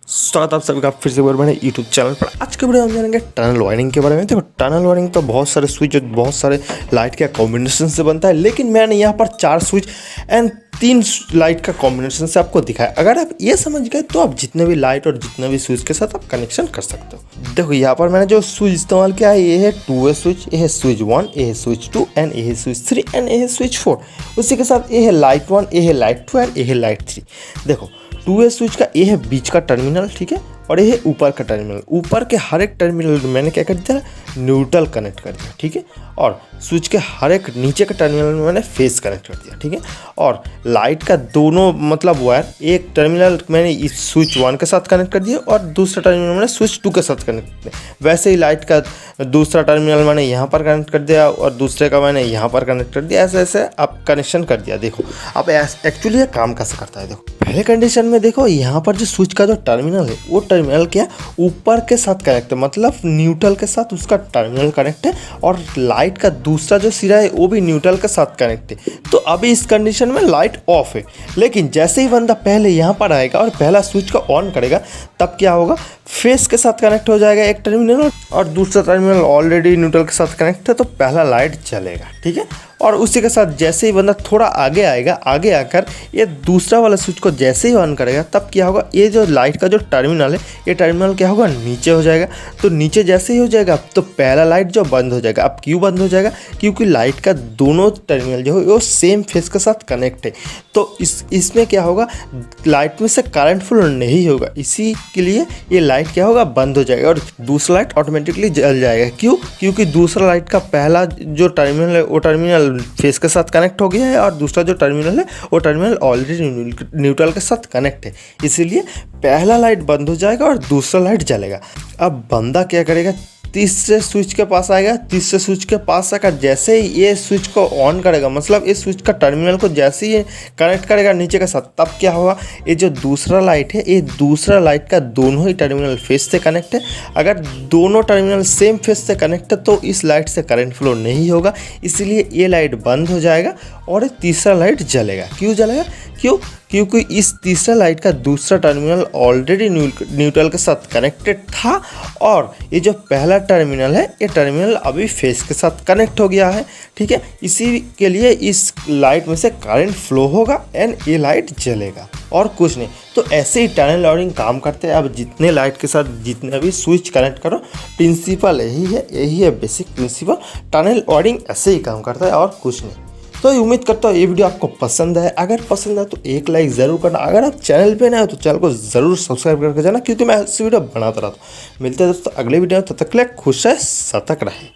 स्वागत आप सभी का फिर से एक बार मैंने यूट्यूब चैनल पर। आज के वीडियो हम जानेंगे टनल वायरिंग के बारे में। देखो टनल वायरिंग तो बहुत सारे स्विच और बहुत सारे लाइट के कॉम्बिनेशन से बनता है, लेकिन मैंने यहाँ पर 4 स्विच एंड 3 लाइट का कॉम्बिनेशन से आपको दिखाया। अगर आप ये समझ गए तो आप जितने भी लाइट और जितने भी स्विच के साथ आप कनेक्शन कर सकते हो। देखो यहाँ पर मैंने जो स्विच इस्तेमाल किया है ये है 2 वे स्विच, ये है स्विच 1, ये है स्विच 2 एंड ये है स्विच 3 एंड ये है स्विच 4। उसी के साथ ये है लाइट 1, ये है लाइट 2 एंड ये है लाइट 3। देखो 2 वे स्विच का ये है बीच का टर्मिनल, ठीक है, और ये है ऊपर का टर्मिनल। ऊपर के हर एक टर्मिनल में मैंने क्या कर दिया, न्यूट्रल कनेक्ट कर दिया, ठीक है। और स्विच के हर एक नीचे के टर्मिनल में मैंने फेस कनेक्ट कर दिया, ठीक है। और लाइट का दोनों मतलब वायर, एक टर्मिनल मैंने इस स्विच 1 के साथ कनेक्ट कर दिया और दूसरा टर्मिनल मैंने स्विच 2 के साथ कनेक्ट कर दिया। वैसे ही लाइट का दूसरा टर्मिनल मैंने यहाँ पर कनेक्ट कर दिया और दूसरे का मैंने यहाँ पर कनेक्ट कर दिया। ऐसे ऐसे आप कनेक्शन कर दिया। देखो अब एक्चुअली ये काम कैसे करता है। देखो पहले कंडीशन में देखो यहाँ पर जो स्विच का जो टर्मिनल है वो टर्मिनल क्या ऊपर के साथ कनेक्ट है, मतलब न्यूट्रल के साथ उसका टर्मिनल कनेक्ट है, और लाइट का दूसरा जो सिरा है वो भी न्यूट्रल के साथ कनेक्ट है। तो अभी इस कंडीशन में लाइट ऑफ है, लेकिन जैसे ही बंदा पहले यहाँ पर आएगा और पहला स्विच को ऑन करेगा तब क्या होगा, फेस के साथ कनेक्ट हो जाएगा एक टर्मिनल और दूसरा टर्मिनल ऑलरेडी न्यूट्रल के साथ कनेक्ट है, तो पहला लाइट चलेगा, ठीक है। और उसी के साथ जैसे ही बंदा थोड़ा आगे आएगा, आगे आकर ये दूसरा वाला स्विच को जैसे ही ऑन करेगा तब क्या होगा, ये जो लाइट का जो टर्मिनल है ये टर्मिनल क्या होगा, नीचे हो जाएगा। तो नीचे जैसे ही हो जाएगा तो पहला लाइट जो बंद हो जाएगा। अब क्यों बंद हो जाएगा, क्योंकि लाइट का दोनों टर्मिनल जो है वो सेम फेस के साथ कनेक्ट है। तो इसमें क्या होगा, लाइट में से करंट फ्लो नहीं होगा, इसी के लिए ये लाइट क्या होगा, बंद हो जाएगा और दूसरा लाइट ऑटोमेटिकली जल जाएगा। क्यों, क्योंकि दूसरा लाइट का पहला जो टर्मिनल है वो टर्मिनल फेस के साथ कनेक्ट हो गया है और दूसरा जो टर्मिनल है वो टर्मिनल ऑलरेडी न्यूट्रल के साथ कनेक्ट है, इसीलिए पहला लाइट बंद हो जाएगा और दूसरा लाइट जलेगा। अब बंदा क्या करेगा, तीसरे स्विच के पास आएगा। तीसरे स्विच के पास आकर जैसे ही ये स्विच को ऑन करेगा, मतलब इस स्विच का टर्मिनल को जैसे ही कनेक्ट करेगा नीचे के साथ, तब क्या होगा, ये जो दूसरा लाइट है ये दूसरा लाइट का दोनों ही टर्मिनल फेस से कनेक्ट है। अगर दोनों टर्मिनल सेम फेस से कनेक्ट है तो इस लाइट से करंट फ्लो नहीं होगा, इसलिए ये लाइट बंद हो जाएगा और ये तीसरा लाइट जलेगा। क्यों जलेगा, क्योंकि इस तीसरा लाइट का दूसरा टर्मिनल ऑलरेडी न्यूट्रल के साथ कनेक्टेड था और ये जो पहला टर्मिनल है ये टर्मिनल अभी फेस के साथ कनेक्ट हो गया है, ठीक है। इसी के लिए इस लाइट में से करंट फ्लो होगा एंड ये लाइट जलेगा और कुछ नहीं। तो ऐसे ही टनल वायरिंग काम करते हैं। अब जितने लाइट के साथ जितने भी स्विच कनेक्ट करो, प्रिंसिपल यही है बेसिक प्रिंसिपल। टनल वायरिंग ऐसे ही काम करता है और कुछ नहीं। तो उम्मीद करता हूँ ये वीडियो आपको पसंद है। अगर पसंद है तो एक लाइक ज़रूर करना। अगर आप चैनल पे नए हो तो चैनल को ज़रूर सब्सक्राइब करके जाना, क्योंकि मैं ऐसी वीडियो बनाता रहता हूँ। मिलते हैं दोस्तों अगले वीडियो में, तब तक के लिए खुश रहे, सतर्क रहे।